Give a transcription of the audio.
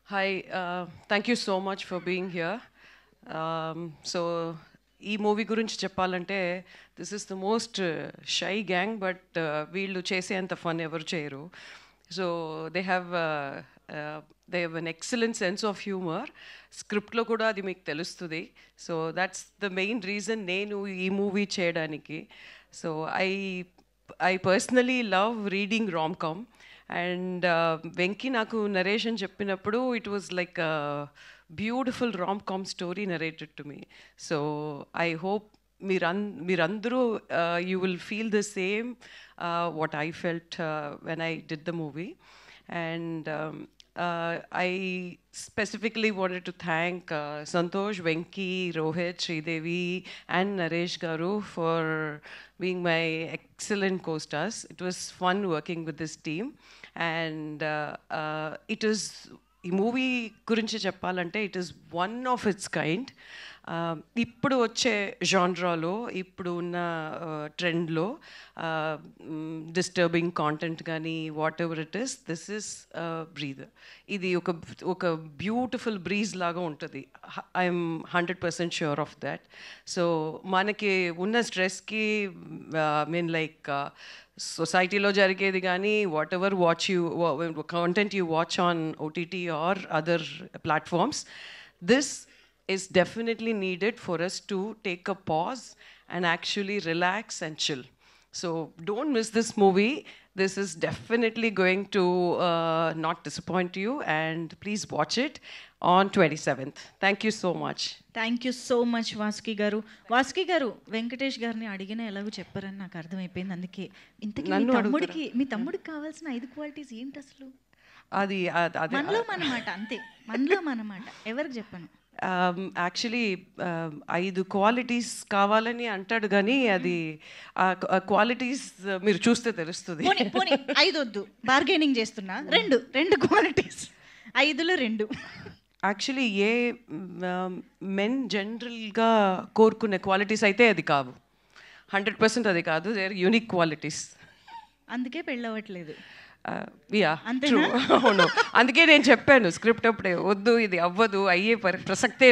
Hi, thank you so much for being here. So, ఈ movie గురించి చెప్పాలంటే this is the most shy gang but వీళ్ళు చేసేంత fun ఎవరు చేయరు. So they have an excellent sense of humour. స్క్రిప్ట్లో కూడా అది మీకు తెలుస్తుంది. So that's the main reason నేను ఈ మూవీ చేయడానికి. So I personally love reading rom com. And Venky నాకు నరేషన్ చెప్పినప్పుడు it was like beautiful rom com story narrated to me. So I hope మీరందరూ you will feel the same what I felt when I did the movie. And I specifically wanted to thank Santosh, Venki, Rohit, Sridevi and Naresh Garu for being my excellent co-stars. It was fun working with this team and it is ఈ movie గురించి చెప్పాలంటే it is one of it's kind. ఇప్పుడు వచ్చే జాన్రాలో ఇప్పుడు ఉన్న ట్రెండ్లో disturbing content కానీ what ever it is, this is breather. ఇది ఒక బ్యూటిఫుల్ బ్రీజ్ లాగా ఉంటుంది. I'm 100% sure of that. So మనకి ఉన్న స్ట్రెస్కి మీన్ లైక్ సొసైటీలో జరిగేది కానీ what ever content you watch on OTT or other platforms, this is definitely needed for us to take a pause and actually relax and chill. So don't miss this movie. This is definitely going to not disappoint you, and please watch it on 27th. Thank you so much. Thank you so much Vasuki గారు. వాసుకి గారు, వెంకటేష్ గారిని అడిగిన ఎలాగో చెప్పారని నాకు అర్థమైపోయింది. అందుకే ఇంతకీ మీ తమ్ముడికి కావాల్సిన 5 క్వాలిటీస్ ఏంటి అసలు? అది మనలో మనమాట, అంతే, మనలో మనమాట, ఎవరికి చెప్పను. యాక్చువల్లీ 5 క్వాలిటీస్ కావాలని అంటాడు కానీ అది క్వాలిటీస్ మీరు చూస్తే తెలుస్తుంది. 5 వద్దు, బార్గెనింగ్ చేస్తున్నా. రెండు క్వాలిటీస్, 5లో 2. యాక్చువల్లీ ఏ మెన్ జనరల్గా కోరుకునే క్వాలిటీస్ అయితే అది కావు. 100% అది కాదు. They are unique qualities. అందుకే పెళ్ళవట్లేదు. అవును, అందుకే నేను చెప్పాను స్క్రిప్ట్ అప్పుడే, వద్దు ఇది అవ్వదు, అయ్యే ప్రసక్తే